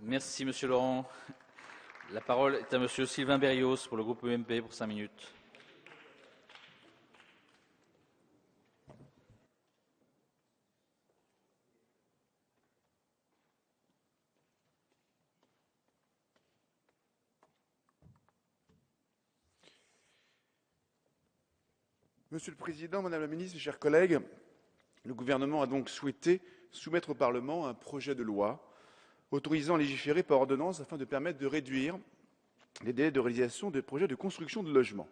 Merci, Monsieur Laurent. La parole est à Monsieur Sylvain Berrios pour le groupe UMP pour 5 minutes. Monsieur le Président, Madame la Ministre, chers collègues, le gouvernement a donc souhaité soumettre au Parlement un projet de loi autorisant à légiférer par ordonnance afin de permettre de réduire les délais de réalisation des projets de construction de logements.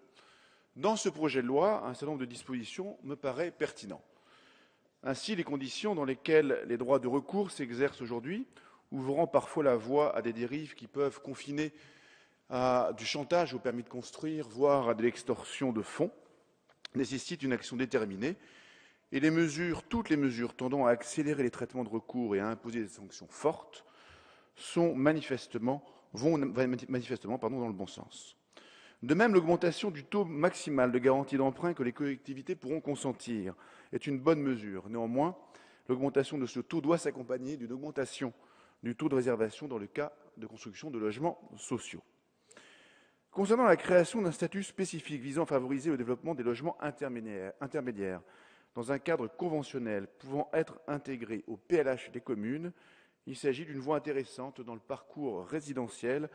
Dans ce projet de loi, un certain nombre de dispositions me paraît pertinent. Ainsi, les conditions dans lesquelles les droits de recours s'exercent aujourd'hui, ouvrant parfois la voie à des dérives qui peuvent confiner à du chantage au permis de construire, voire à de l'extorsion de fonds, nécessitent une action déterminée et toutes les mesures tendant à accélérer les traitements de recours et à imposer des sanctions fortes vont manifestement dans le bon sens. De même, l'augmentation du taux maximal de garantie d'emprunt que les collectivités pourront consentir est une bonne mesure. Néanmoins, l'augmentation de ce taux doit s'accompagner d'une augmentation du taux de réservation dans le cas de construction de logements sociaux. Concernant la création d'un statut spécifique visant à favoriser le développement des logements intermédiaires dans un cadre conventionnel pouvant être intégré au PLH des communes, il s'agit d'une voie intéressante dans le parcours résidentiel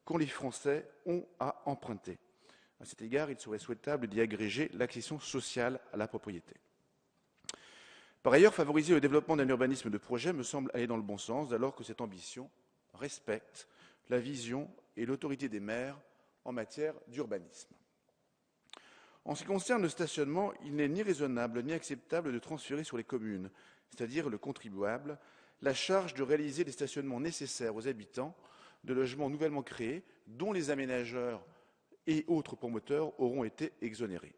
qu'ont les Français ont à emprunter. À cet égard, il serait souhaitable d'y agréger l'accession sociale à la propriété. Par ailleurs, favoriser le développement d'un urbanisme de projet me semble aller dans le bon sens, alors que cette ambition respecte la vision et l'autorité des maires en matière d'urbanisme. En ce qui concerne le stationnement, il n'est ni raisonnable ni acceptable de transférer sur les communes, c'est-à-dire le contribuable, la charge de réaliser les stationnements nécessaires aux habitants de logements nouvellement créés, dont les aménageurs et autres promoteurs auront été exonérés.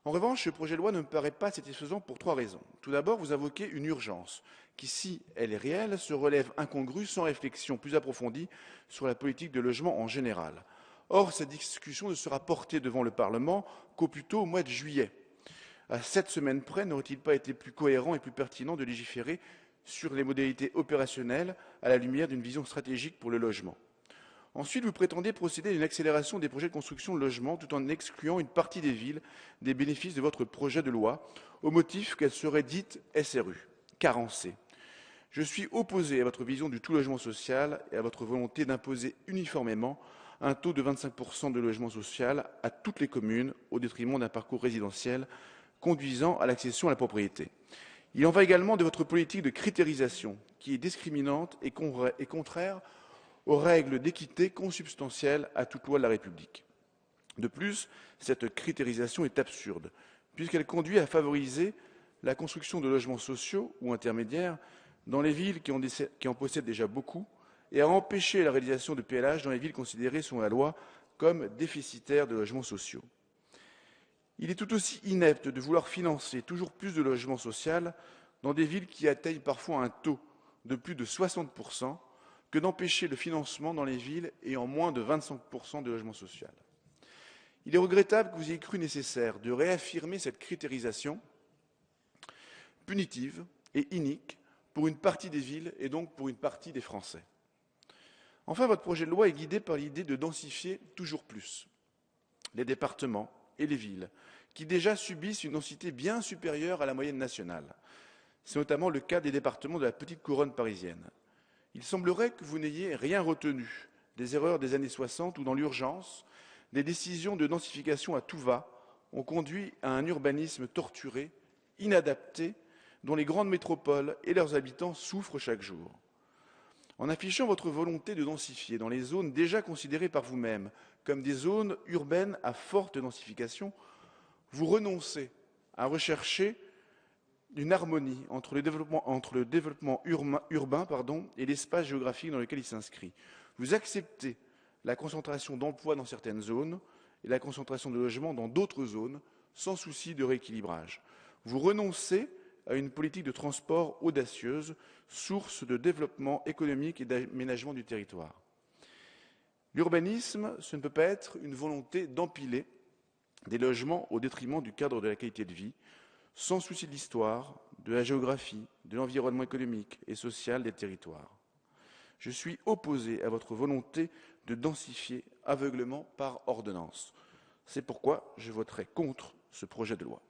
En revanche, ce projet de loi ne me paraît pas satisfaisant pour 3 raisons. Tout d'abord, vous invoquez une urgence qui, si elle est réelle, se relève incongrue sans réflexion plus approfondie sur la politique de logement en général. Or, cette discussion ne sera portée devant le Parlement qu'au plus tôt au mois de juillet. À 7 semaines près, n'aurait-il pas été plus cohérent et plus pertinent de légiférer sur les modalités opérationnelles à la lumière d'une vision stratégique pour le logement? Ensuite, vous prétendez procéder à une accélération des projets de construction de logements tout en excluant une partie des villes des bénéfices de votre projet de loi, au motif qu'elle serait dite SRU, carencée. Je suis opposé à votre vision du tout logement social et à votre volonté d'imposer uniformément un taux de 25% de logement social à toutes les communes au détriment d'un parcours résidentiel conduisant à l'accession à la propriété. Il en va également de votre politique de critérisation qui est discriminante et contraire aux règles d'équité consubstantielles à toute loi de la République. De plus, cette critérisation est absurde puisqu'elle conduit à favoriser la construction de logements sociaux ou intermédiaires dans les villes qui en possèdent déjà beaucoup et à empêcher la réalisation de PLH dans les villes considérées selon la loi comme déficitaires de logements sociaux. Il est tout aussi inepte de vouloir financer toujours plus de logements sociaux dans des villes qui atteignent parfois un taux de plus de 60% que d'empêcher le financement dans les villes ayant moins de 25% de logements sociaux. Il est regrettable que vous ayez cru nécessaire de réaffirmer cette critérisation punitive et inique pour une partie des villes et donc pour une partie des Français. Enfin, votre projet de loi est guidé par l'idée de densifier toujours plus les départements et les villes, qui déjà subissent une densité bien supérieure à la moyenne nationale. C'est notamment le cas des départements de la petite couronne parisienne. Il semblerait que vous n'ayez rien retenu des erreurs des années 60 où, dans l'urgence, des décisions de densification à tout va ont conduit à un urbanisme torturé, inadapté, dont les grandes métropoles et leurs habitants souffrent chaque jour. En affichant votre volonté de densifier dans les zones déjà considérées par vous-même comme des zones urbaines à forte densification, vous renoncez à rechercher une harmonie entre le développement urbain et l'espace géographique dans lequel il s'inscrit. Vous acceptez la concentration d'emplois dans certaines zones et la concentration de logements dans d'autres zones, sans souci de rééquilibrage. Vous renoncez à une politique de transport audacieuse, source de développement économique et d'aménagement du territoire. L'urbanisme, ce ne peut pas être une volonté d'empiler des logements au détriment du cadre de la qualité de vie, sans souci de l'histoire, de la géographie, de l'environnement économique et social des territoires. Je suis opposé à votre volonté de densifier aveuglément par ordonnance. C'est pourquoi je voterai contre ce projet de loi.